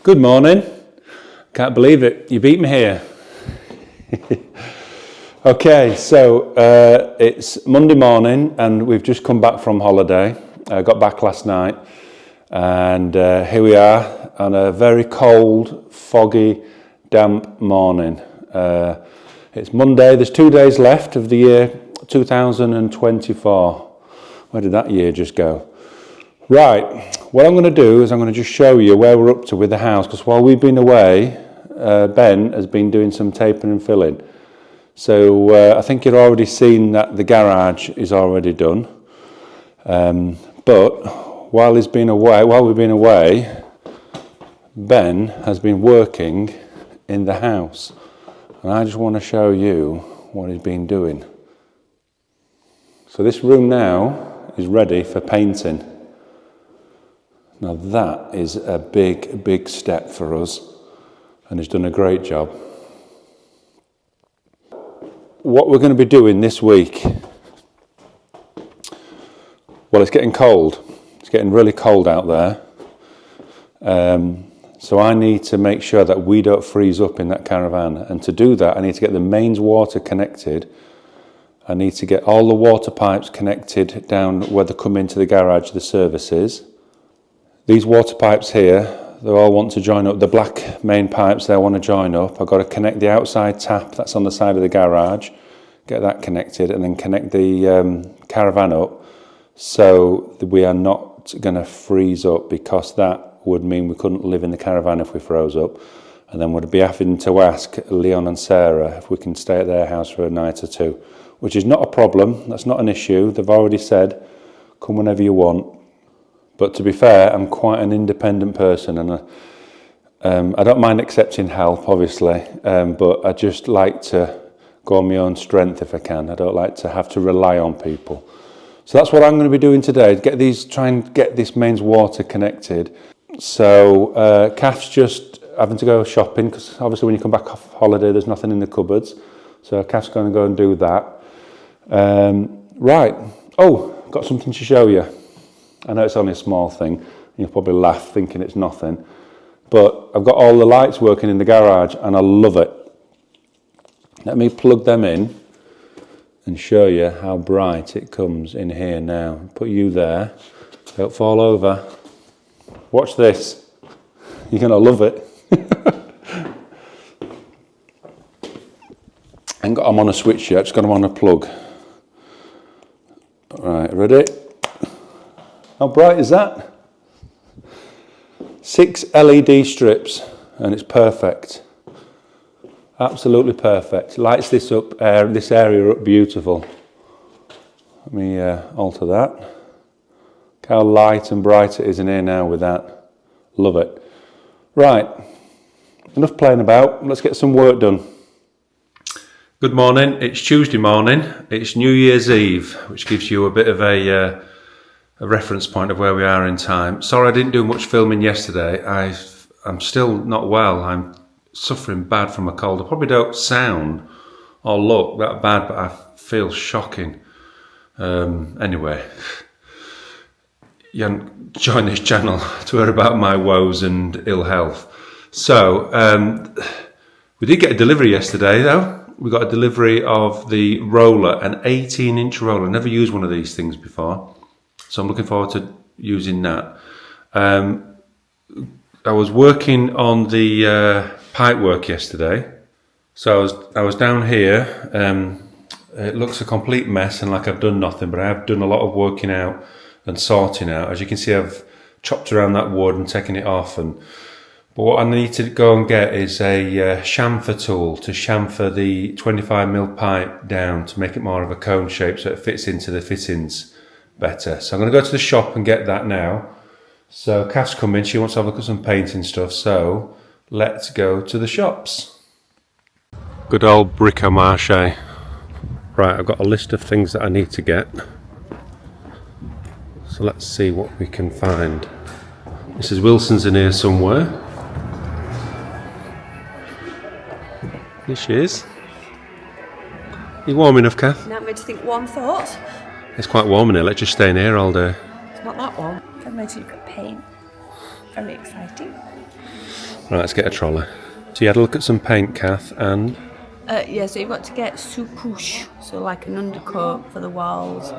Good morning. Can't believe it. You beat me here. Okay, so it's Monday morning and we've just come back from holiday. I got back last night and here we are on a very cold, foggy, damp morning. It's Monday. There's 2 days left of the year 2024. Where did that year just go? Right, what I'm going to do is I'm going to just show you where we're up to with the house, because while we've been away, Ben has been doing some taping and filling. So I think you've already seen that the garage is already done. But while we've been away, Ben has been working in the house. And I just want to show you what he's been doing. So this room now is ready for painting. Now that is a big, big step for us, and he's done a great job. What we're going to be doing this week, well, it's getting cold. It's getting really cold out there. So I need to make sure that we don't freeze up in that caravan. And to do that, I need to get the mains water connected. I need to get all the water pipes connected down where they come into the garage, the services. These water pipes here, they all want to join up. The black main pipes, they want to join up. I've got to connect the outside tap that's on the side of the garage, get that connected, and then connect the caravan up so that we are not going to freeze up, because that would mean we couldn't live in the caravan if we froze up. And then we'd be having to ask Leon and Sarah if we can stay at their house for a night or two, which is not a problem. That's not an issue. They've already said, come whenever you want. But to be fair, I'm quite an independent person, and I don't mind accepting help, obviously, but I just like to go on my own strength if I can. I don't like to have to rely on people. So that's what I'm going to be doing today, try and get this mains water connected. So Kath's just having to go shopping, because obviously when you come back off holiday, there's nothing in the cupboards. So Kath's going to go and do that. Right. Oh, got something to show you. I know it's only a small thing. You'll probably laugh thinking it's nothing. But I've got all the lights working in the garage and I love it. Let me plug them in and show you how bright it comes in here now. Put you there. Don't fall over. Watch this. You're going to love it. I ain't got them on a switch yet. Just got them on a plug. Right, ready? How bright is that? 6 LED strips, and it's perfect. Absolutely perfect. Lights this area up beautiful. Let me alter that. Look how light and bright it is in here now with that. Love it. Right, enough playing about. Let's get some work done. Good morning. It's Tuesday morning. It's New Year's Eve, which gives you a bit of a reference point of where we are in time. Sorry I didn't do much filming yesterday. I'm still not well. I'm suffering bad from a cold. I probably don't sound or look that bad, but I feel shocking. Anyway, you haven't joined this channel to hear about my woes and ill health. So, we did get a delivery yesterday though. We got a delivery of the roller, an 18-inch roller. Never used one of these things before. So I'm looking forward to using that. I was working on the pipe work yesterday. So I was down here. It looks a complete mess and like I've done nothing, but I have done a lot of working out and sorting out. As you can see, I've chopped around that wood and taken it off. But what I need to go and get is a chamfer tool to chamfer the 25mm pipe down to make it more of a cone shape so it fits into the fittings better. So I'm going to go to the shop and get that now. So Kath's coming, she wants to have a look at some painting stuff, so let's go to the shops. Good old bric-a-marche. Right, I've got a list of things that I need to get. So let's see what we can find. Mrs. Wilson's in here somewhere. Here she is. You warm enough, Kath? Now I'm going to think one thought. It's quite warm in here, let's just stay in here all day. It's not that warm. I'm going to look at paint. Very exciting. Right, let's get a trolley. So you had a look at some paint, Kath, and... Yeah, so you've got to get sous-couche, so like an undercoat for the walls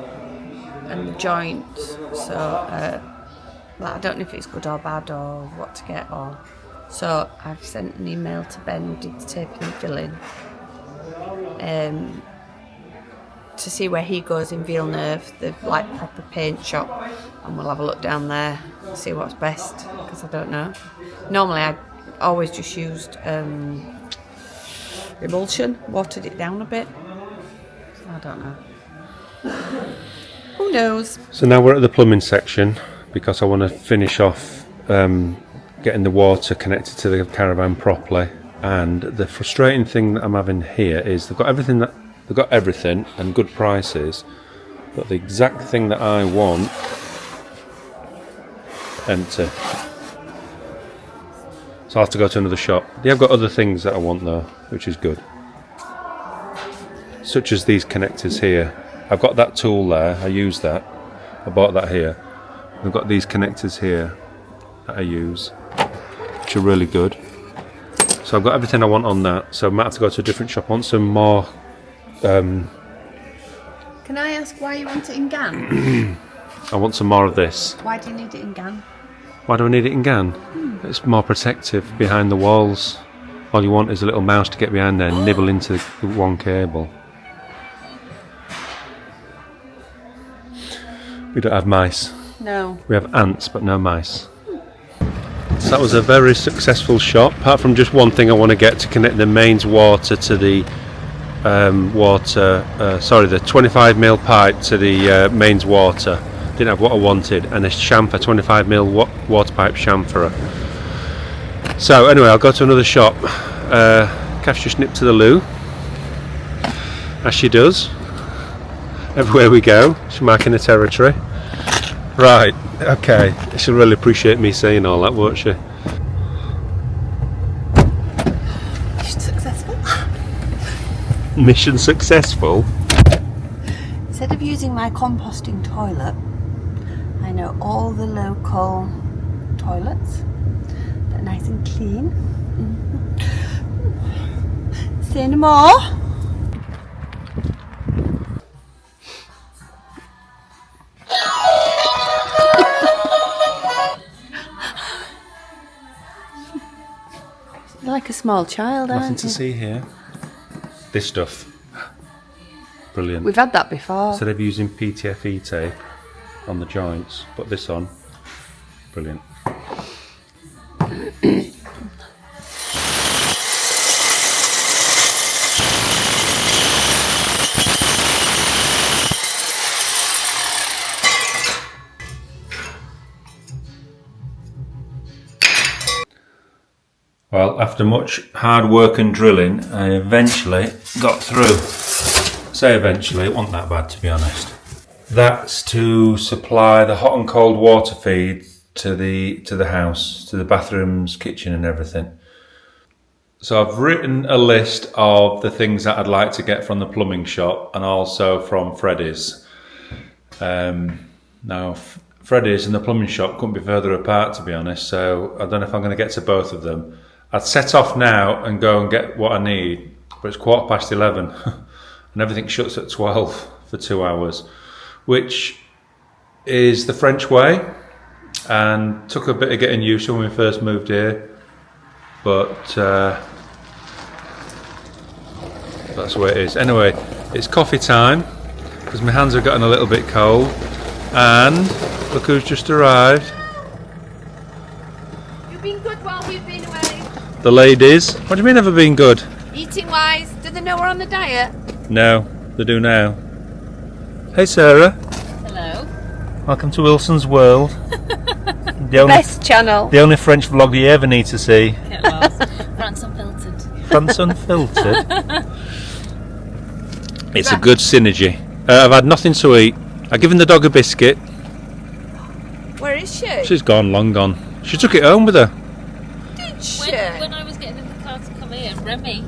and the joints. So I don't know if it's good or bad or what to get. So I've sent an email to Ben who did the taping and filling to see where he goes in Villeneuve, the like proper paint shop, and we'll have a look down there and see what's best, because I don't know. Normally I always just used emulsion, watered it down a bit. I don't know. Who knows? So now we're at the plumbing section, because I want to finish off getting the water connected to the caravan properly. And the frustrating thing that I'm having here is they've got everything and good prices, but the exact thing that I want, empty. So I'll have to go to another shop. They have got other things that I want though, which is good. Such as these connectors here. I've got that tool there, I use that. I bought that here. I've got these connectors here that I use, which are really good. So I've got everything I want on that. So I might have to go to a different shop. I want some more... Can I ask why you want it in GAN? I want some more of this. Why do you need it in GAN? Why do I need it in GAN? It's more protective behind the walls. All you want is a little mouse to get behind there and nibble into the one cable. We don't have mice. No. We have ants, but no mice. So that was a very successful shop, apart from just one thing I want to get to connect the mains water to the the 25mm pipe to the mains water. Didn't have what I wanted, and a chamfer, 25mm water pipe chamferer. So anyway, I'll go to another shop. Kath's just nipped to the loo, as she does everywhere we go. She's marking the territory. Right, okay, she'll really appreciate me saying all that, won't she? Mission successful. Mission successful? Instead of using my composting toilet, I know all the local toilets. They're nice and clean. Say no more. You're like a small child, aren't you? Nothing to see here. This stuff. Brilliant. We've had that before. Instead of using PTFE tape on the joints, put this on. Brilliant. Well, after much hard work and drilling, I eventually got through. Say eventually, it wasn't that bad to be honest. That's to supply the hot and cold water feed to the house, to the bathrooms, kitchen and everything. So I've written a list of the things that I'd like to get from the plumbing shop and also from Freddy's. Now Freddy's and the plumbing shop couldn't be further apart to be honest, so I don't know if I'm going to get to both of them. I'd set off now and go and get what I need, but it's 11:15 and everything shuts at 12 for 2 hours, which is the French way and took a bit of getting used to when we first moved here, but that's the way it is. Anyway, it's coffee time because my hands have gotten a little bit cold, and look who's just arrived. You've been good while we've been away. The ladies. What do you mean ever been good? Eating wise, do they know we're on the diet? No, they do now. Hey Sarah. Hello. Welcome to Wilson's World. The Best channel. The only French vlog you ever need to see. It was. France Unfiltered. France Unfiltered. It's a good synergy. I've had nothing to eat. I've given the dog a biscuit. Where is she? She's gone, long gone. She took it home with her. Did she? When I was getting in the car to come here, Remy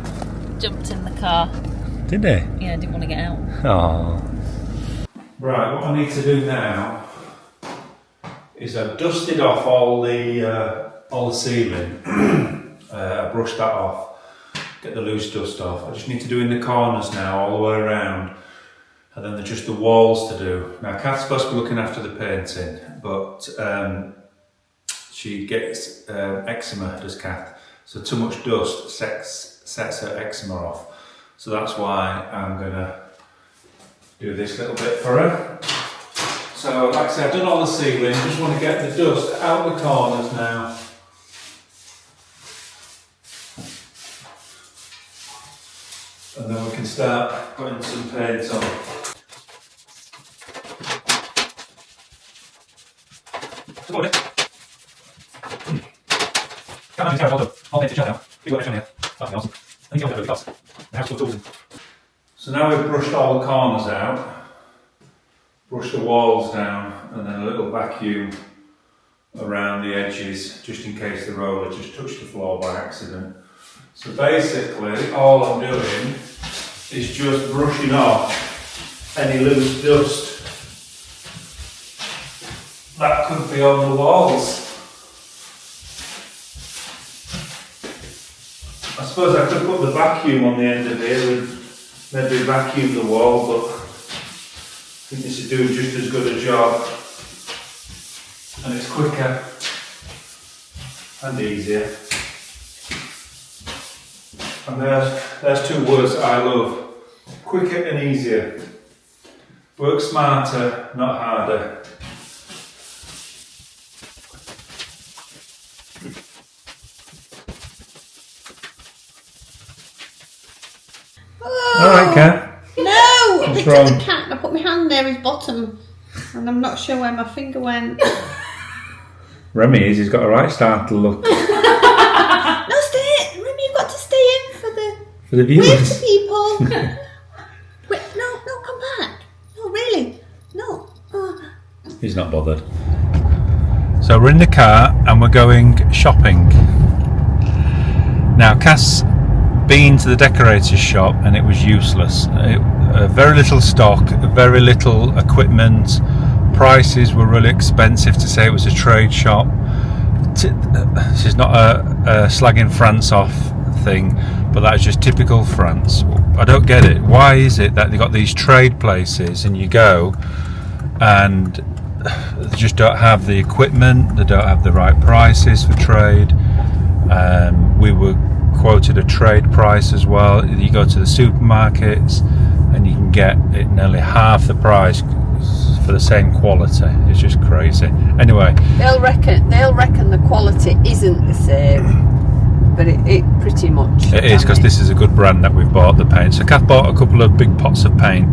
jumped in the car. Did they? Yeah, I didn't want to get out. Oh. Right, what I need to do now is I've dusted off all the ceiling I brushed that off, get the loose dust off. I just need to do in the corners now, all the way around. And then there's just the walls to do. Now, Kath's supposed to be looking after the painting, but she gets eczema, does Kath. So too much dust sets her eczema off. So that's why I'm gonna do this little bit for her. So, like I said, I've done all the ceiling, just want to get the dust out the corners now. And then we can start putting some paint on. So now we've brushed all the corners out, brushed the walls down, and then a little vacuum around the edges, just in case the roller just touched the floor by accident. So basically, all I'm doing is just brushing off any loose dust that could be on the walls. I suppose I could put the vacuum on the end of here and maybe vacuum the wall, but I think this is doing just as good a job, and it's quicker and easier. And there's two words that I love: quicker and easier. Work smarter, not harder. Alright, Kat. No! What's Look wrong? at the cat. I put my hand near his bottom and I'm not sure where my finger went. Remy he's got a right startled look. No, stay. Remy, you've got to stay in for the wave viewers. to people. Wait, no, come back. No, really. No. Oh. He's not bothered. So we're in the car and we're going shopping. Now, Cass been to the decorator's shop and it was useless. Very little stock, very little equipment. Prices were really expensive to say it was a trade shop. This is not a slagging France off thing, but that is just typical France. I don't get it. Why is it that they got these trade places and you go and they just don't have the equipment, they don't have the right prices for trade. We were quoted a trade price as well. You go to the supermarkets and you can get it nearly half the price for the same quality. It's just crazy. Anyway, They'll reckon the quality isn't the same, but it pretty much. it is, because this is a good brand that we've bought the paint. So Kath bought a couple of big pots of paint,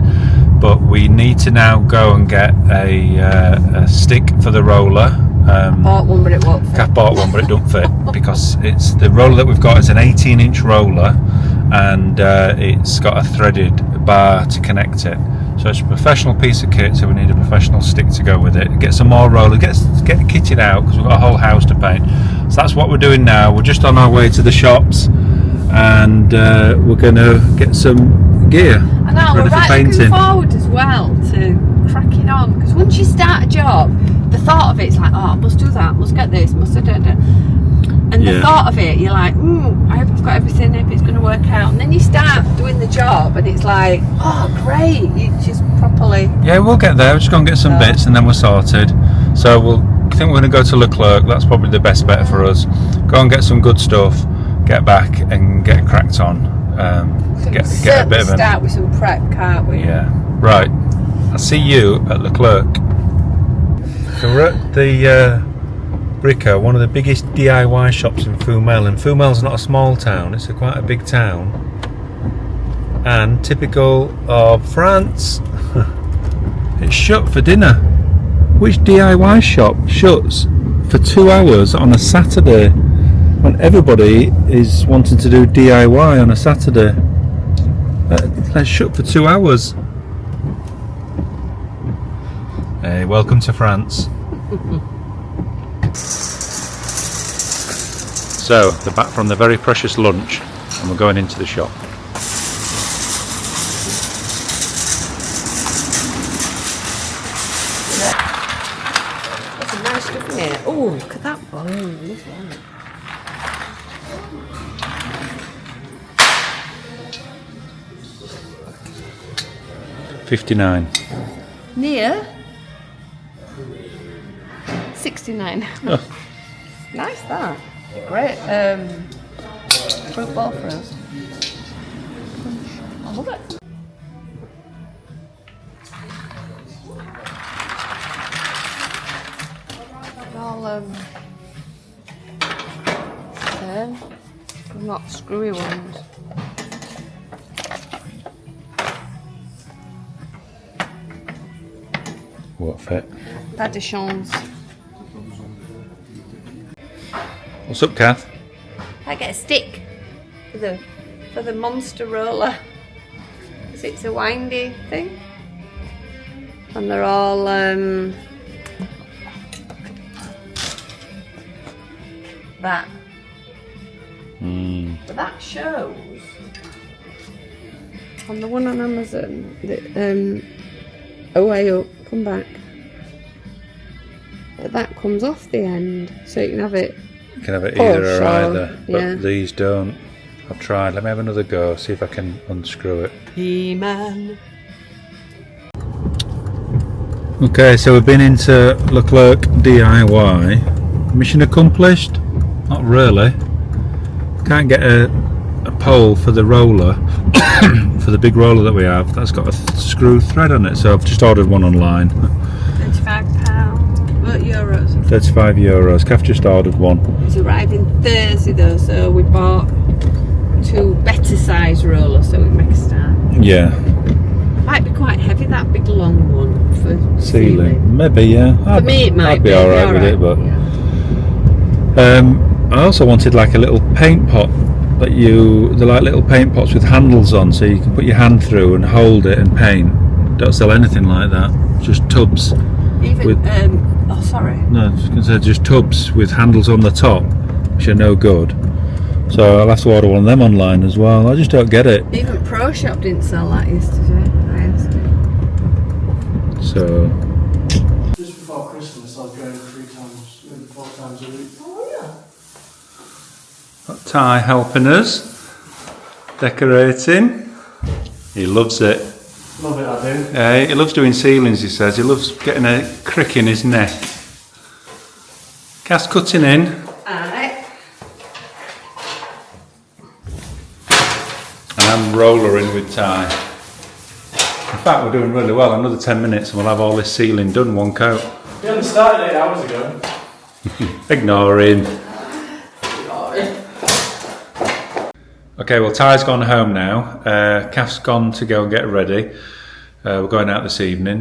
but we need to now go and get a stick for the roller. Bought one, but it won't fit. Kath bought one, but it don't fit because it's the roller that we've got is an 18-inch roller, and it's got a threaded bar to connect it. So it's a professional piece of kit. So we need a professional stick to go with it. Get some more roller. Get it kitted out because we've got a whole house to paint. So that's what we're doing now. We're just on our way to the shops, and we're going to get some gear I know, ready we're for right painting. looking forward as well to cracking on, because once you start a job, the thought of it's like, oh, I must do that, must get this, must do that. And the thought of it, you're like, I hope I've got everything, I hope it's going to work out. And then you start doing the job and it's like, oh, great, you just properly... Yeah, we'll get there. We're just going to get some bits and then we're sorted. So I think we're going to go to Leclerc. That's probably the best bet for us. Go and get some good stuff, get back and get cracked on. Get a bit of start with some prep, can't we? Yeah. Right. I'll see you at Leclerc. So we're at the Brico, one of the biggest DIY shops in Foumel, and Foumel's not a small town, it's quite a big town, and typical of France, it's shut for dinner. Which DIY shop shuts for 2 hours on a Saturday when everybody is wanting to do DIY on a Saturday? Let's shut for 2 hours. Hey, welcome to France. So, they're back from the very precious lunch and we're going into the shop. That's some nice stuff in here. Oh, look at that bone. $59. Near 69. Oh. Nice that. Great. Fruit ball for us. I love it. All same. Not screwy ones. What fit? Pas de chance. What's up, Kath? I get a stick for the monster roller. 'Cause it's a windy thing. And they're all that. But that shows on the one on Amazon that way up, come back. That comes off the end, so you can have it. You can have it either push or either, but yeah. these don't. I've tried. Let me have another go, see if I can unscrew it. He-Man. Okay, so we've been into Leclerc DIY. Mission accomplished? Not really. Can't get a pole for the roller, for the big roller that we have. That's got a screw thread on it, so I've just ordered one online. £35. What euros? €35. Kath just ordered one. It's arriving Thursday though, so we bought 2 better size rollers so we make a start. Yeah. Might be quite heavy, that big long one for Ceiling. Maybe, yeah. For me it might I'd be alright with it, but... Yeah. I also wanted like a little paint pot that they're like little paint pots with handles on, so you can put your hand through and hold it and paint. Don't sell anything like that, just tubs. Even, oh sorry. No, I was going to say just tubs with handles on the top, which are no good. So I'll have to order one of them online as well. I just don't get it. Even Pro Shop didn't sell that yesterday. I asked him. So... Just before Christmas, I was going 3 times, maybe 4 times a week. Oh yeah. Got Ty helping us, decorating. He loves it. Love it, I do. He loves doing ceilings, he says. He loves getting a crick in his neck. Cass cutting in. Alright. And I'm rollering with Ty. In fact, we're doing really well. Another 10 minutes and we'll have all this ceiling done, one coat. We only started 8 hours ago. Ignore him. Okay, well, Ty's gone home now. Kath's gone to go and get ready. We're going out this evening.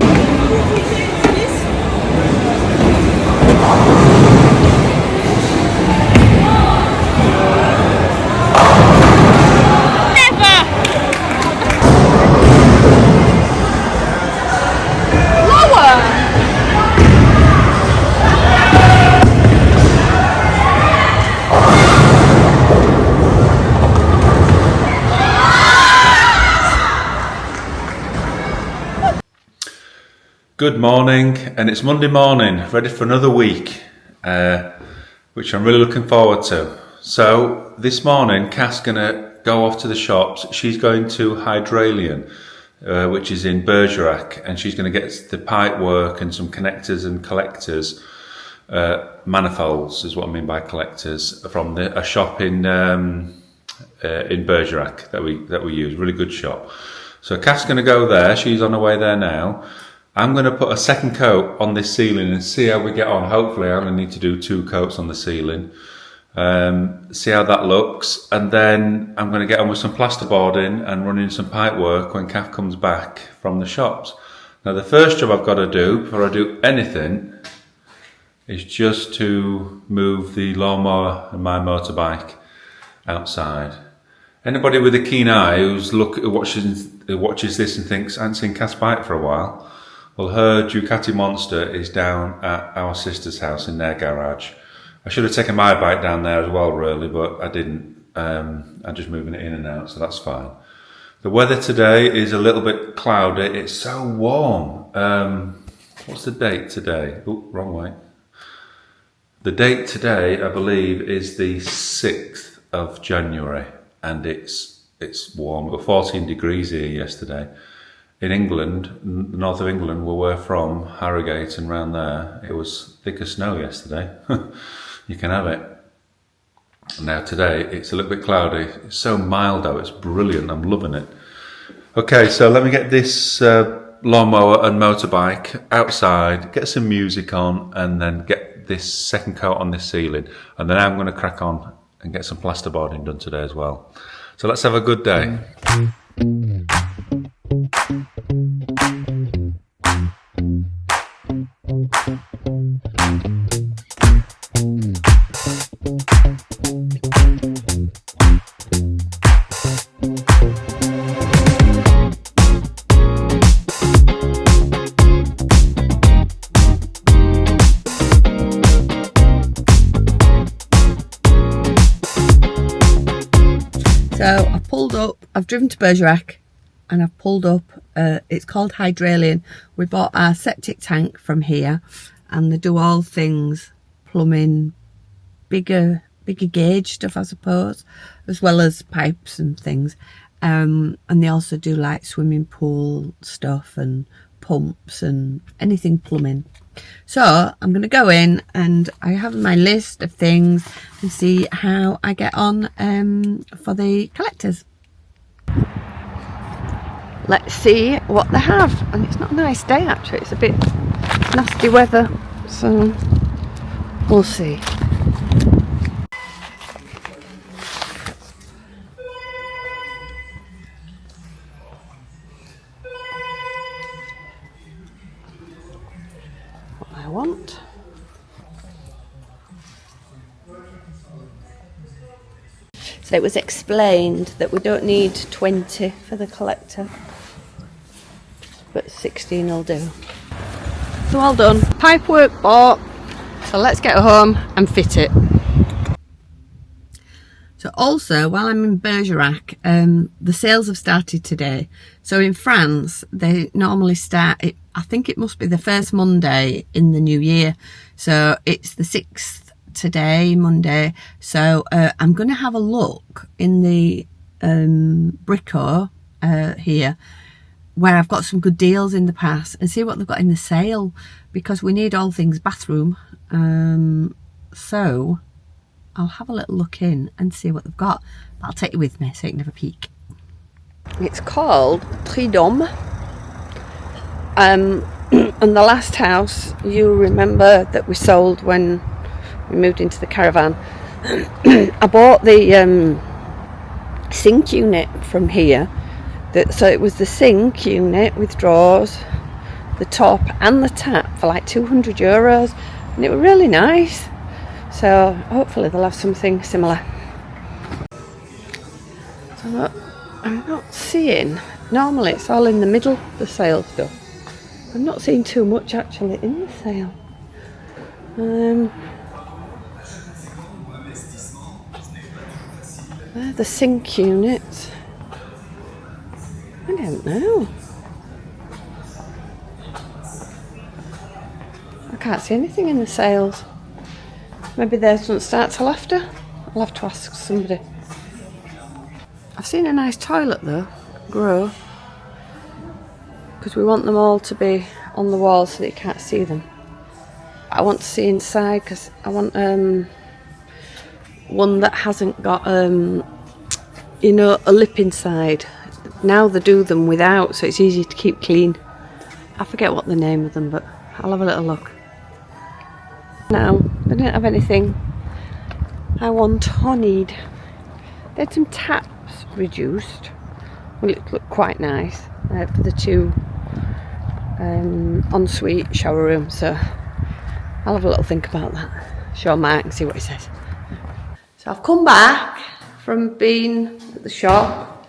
Good morning, and it's Monday morning, ready for another week, which I'm really looking forward to. So this morning, Kath's going to go off to the shops. She's going to Hydralion, which is in Bergerac, and she's going to get the pipe work and some connectors and collectors, manifolds is what I mean by collectors, from a shop in Bergerac that we use, really good shop. So Kath's going to go there. She's on her way there now. I'm going to put a second coat on this ceiling and see how we get on. Hopefully I'm going to need to do 2 coats on the ceiling. See how that looks. And then I'm going to get on with some plasterboarding and running some pipe work when Kath comes back from the shops. Now the first job I've got to do before I do anything is just to move the lawnmower and my motorbike outside. Anybody with a keen eye who watches this and thinks, I haven't seen Kath's bike for a while. Well, her Ducati Monster is down at our sister's house in their garage. I should have taken my bike down there as well, really, but I didn't. I'm just moving it in and out, so that's fine. The weather today is a little bit cloudy. It's so warm. What's the date today? Oh, wrong way. The date today, I believe, is the 6th of January, and it's warm. It was 14 degrees here yesterday. In England, the north of England, where we're from, Harrogate and round there, it was thick as snow yesterday. You can have it. Now today, it's a little bit cloudy. It's so mild out, it's brilliant. I'm loving it. Okay, so let me get this lawnmower and motorbike outside, get some music on, and then get this second coat on this ceiling. And then I'm going to crack on and get some plasterboarding done today as well. So let's have a good day. So I've pulled up, I've driven to Bergerac and I've pulled up, it's called Hydralian. We bought our septic tank from here and they do all things, plumbing, bigger gauge stuff I suppose, as well as pipes and things. And they also do like swimming pool stuff and pumps and anything plumbing. So I'm going to go in and I have my list of things and see how I get on for the collectors. Let's see what they have. And it's not a nice day actually, it's a bit nasty weather, so we'll see. I want. So it was explained that we don't need 20 for the collector, but 16 will do. So well done. Pipework bought, so let's get home and fit it. So also, while I'm in Bergerac, the sales have started today. So in France, they normally start, I think it must be the first Monday in the new year. So it's the 6th today, Monday. So I'm going to have a look in the Brico here, where I've got some good deals in the past, and see what they've got in the sale, because we need all things bathroom. So I'll have a little look in and see what they've got. But I'll take you with me so you can have a peek. It's called Tridom. And the last house, you remember that we sold when we moved into the caravan. I bought the sink unit from here. So it was the sink unit with drawers, the top and the tap for like €200, and it was really nice. So hopefully they'll have something similar. So I'm not seeing, normally it's all in the middle, the sale stuff. I'm not seeing too much actually in the sale. The sink units. I don't know. I can't see anything in the sales. Maybe theirs doesn't start till after. I'll have to ask somebody. I've seen a nice toilet though, grow, because we want them all to be on the wall so that you can't see them. I want to see inside because I want one that hasn't got you know, a lip inside. Now they do them without, so it's easy to keep clean. I forget what the name of them, but I'll have a little look. Now, they don't have anything I want or need. They had some taps reduced. Well, it looked quite nice for the two ensuite shower rooms, so I'll have a little think about that. Show Mark and see what he says. So I've come back from being at the shop,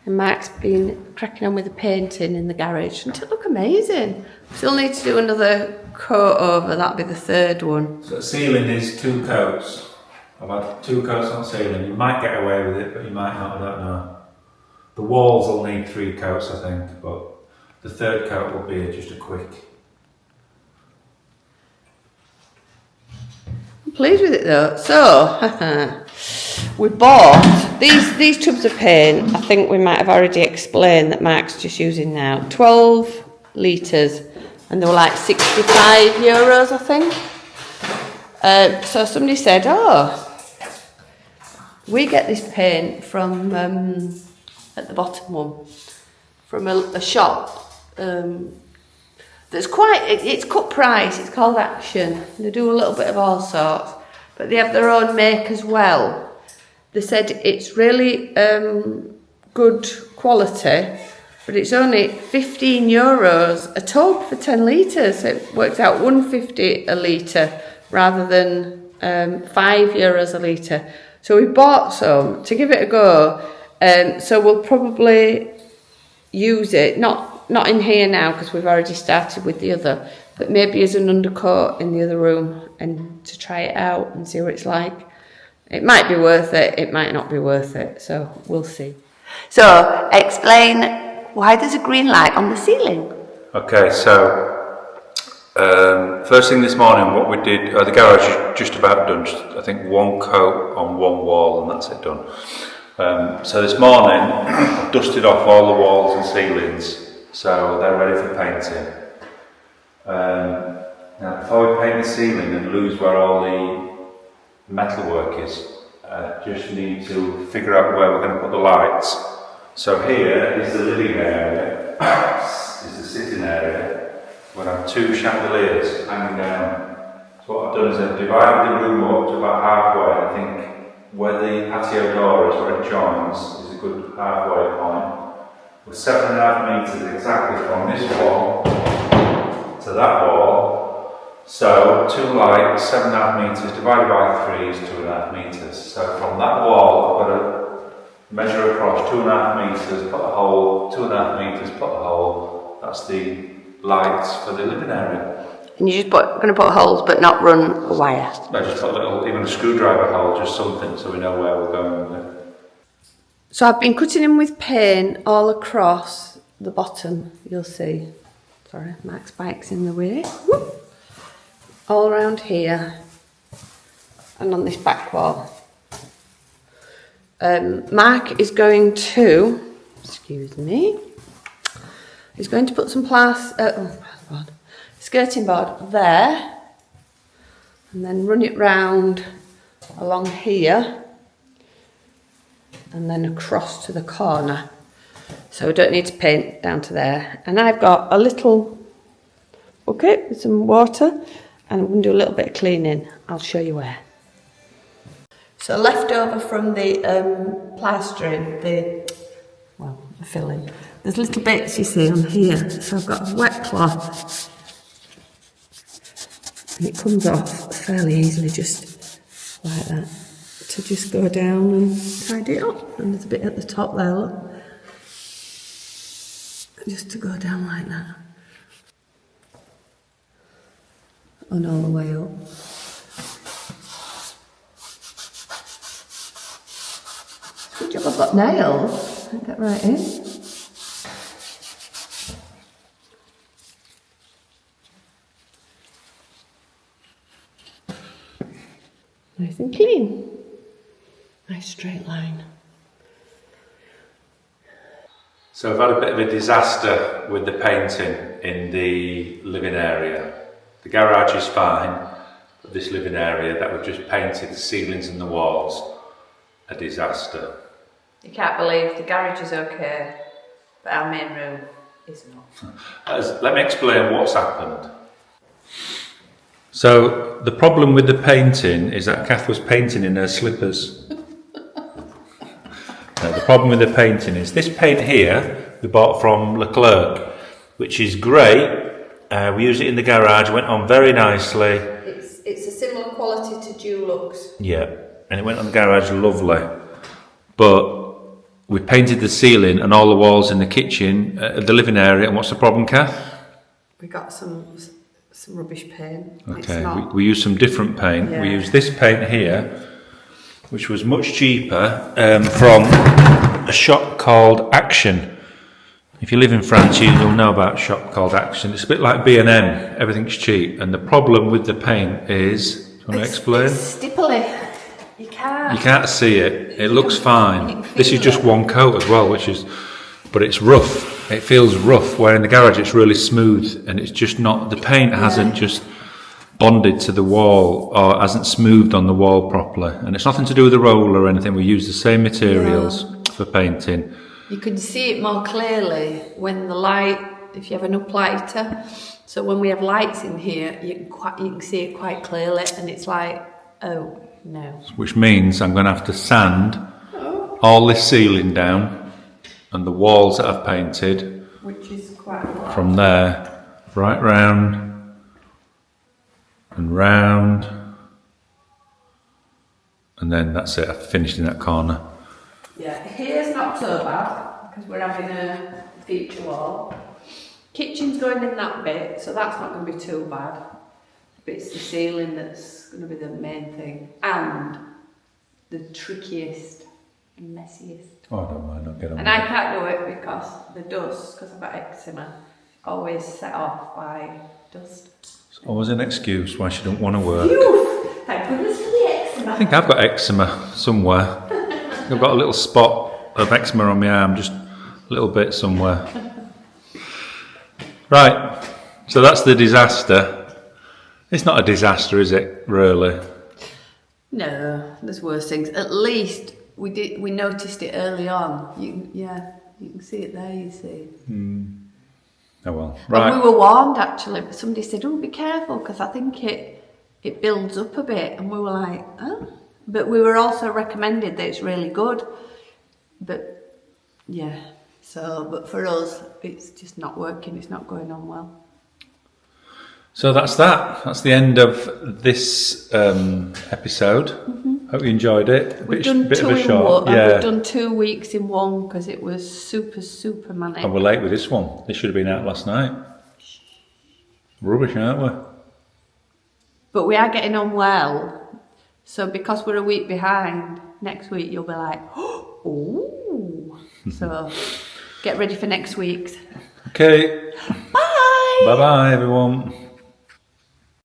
and Mark's been cracking on with the painting in the garage, and it look amazing. Still need to do another coat over, that'll be the third one. So the ceiling is 2 coats. I've had 2 coats on ceiling. You might get away with it, but you might not, I don't know. The walls will need 3 coats, I think, but the third coat will be just a quick. I'm pleased with it though. So, We bought these tubs of paint. I think we might have already explained that Mark's just using now. 12 litres, and they were like €65, I think. So somebody said, "Oh, we get this paint from at the bottom one from a shop that's it's cut price. It's called Action. They do a little bit of all sorts, but they have their own make as well." They said it's really good quality, but it's only €15 a tub for 10 litres. So it works out £1.50 a litre rather than €5 a litre. So we bought some to give it a go. So we'll probably use it, not in here now because we've already started with the other, but maybe as an undercoat in the other room and to try it out and see what it's like. It might be worth it, it might not be worth it, so we'll see. So, explain why there's a green light on the ceiling. Okay, so first thing this morning, what we did, the garage is just about done. Just, I think one coat on one wall, and that's it done. So this morning, I've dusted off all the walls and ceilings, so they're ready for painting. Now, before we paint the ceiling and lose where all the metalwork is, just need to figure out where we're going to put the lights. So here is the living area, is the sitting area. We'll have two chandeliers hanging down. So what I've done is I've divided the room up to about halfway. I think where the patio door is, where it joins, is a good halfway point. With 7.5 metres exactly from this wall to that wall. So, two lights, 7.5 metres divided by 3 is 2.5 metres. So from that wall, I've got to measure across 2.5 metres, put a hole, 2.5 metres, put a hole. That's the lights for the living area. And you're just going to put holes but not run a wire? I just put a little, even a screwdriver hole, just something so we know where we're going with it. So I've been cutting in with paint all across the bottom, you'll see. Sorry, Mark's bike's in the way. Whoop. All around here and on this back wall. Mark is going to, excuse me, he's going to put some skirting board there and then run it round along here and then across to the corner. So we don't need to paint down to there. And I've got a little bucket with some water. And I'm going to do a little bit of cleaning. I'll show you where. So left over from the plastering, the filling, there's little bits you see on here. So I've got a wet cloth. And it comes off fairly easily, just like that. To just go down and tidy it up. And there's a bit at the top there, look. Just to go down like that. And all the way up. Good job I've got nails. I'll get right in. Nice and clean. Nice straight line. So I've had a bit of a disaster with the painting in the living area. The garage is fine, but this living area that we've just painted, the ceilings and the walls, a disaster. You can't believe the garage is okay, but our main room is not. Let me explain what's happened. So the problem with the painting is that Kath was painting in her slippers. Now, the problem with the painting is this paint here we bought from Leclerc, which is great. We used it in the garage, went on very nicely. It's a similar quality to Dulux. Yeah, and it went on the garage lovely. But we painted the ceiling and all the walls in the kitchen, the living area, and what's the problem, Kath? We got some rubbish paint. Okay, we used some different paint. Yeah. We used this paint here, which was much cheaper, from a shop called Action. If you live in France, you'll know about a shop called Action. It's a bit like B&M, everything's cheap. And the problem with the paint is, do you want to explain? It's stipply. You can't. You can't see it. It looks you fine. can This is feel just it. one coat as well, but it's rough. It feels rough, where in the garage it's really smooth, and it's just not, the paint hasn't just bonded to the wall or hasn't smoothed on the wall properly. And it's nothing to do with the roller or anything. We use the same materials for painting. You can see it more clearly when the light, if you have an uplighter. So when we have lights in here, you can see it quite clearly, and it's like, oh no. Which means I'm going to have to sand all this ceiling down and the walls that I've painted, Which is quite a lot. from there right round and round, and then that's it. I've finished in that corner. Yeah, here's not so bad because we're having a feature wall. Kitchen's going in that bit, so that's not going to be too bad. But it's the ceiling that's going to be the main thing, and the trickiest, messiest. Oh, I don't mind. I'll get on. And I can't do it because the dust, because I've got eczema, always set off by dust. It's always an excuse why she don't want to work. Phew! Thank goodness for the I eczema. think I've got eczema somewhere. I've got a little spot of eczema on my arm, just a little bit somewhere. Right, so that's the disaster. It's not a disaster, is it, really? No, there's worse things. At least we noticed it early on. You can see it there, you see. Oh well, Well, right. we were warned actually, but somebody said, oh, be careful, because I think it builds up a bit, and we were like, oh. But we were also recommended that it's really good. But yeah, but for us, it's just not working, it's not going on well. So that's that. That's the end of this episode. Hope you enjoyed it. We've done bit two of a in short. one. Yeah. We've done 2 weeks in one because it was super manic. And we're late with this one. This should have been out last night. Rubbish, aren't we? But we are getting on well. So because we're a week behind, next week you'll be like, oh. So get ready for next week's. Okay. Bye. Bye bye, everyone.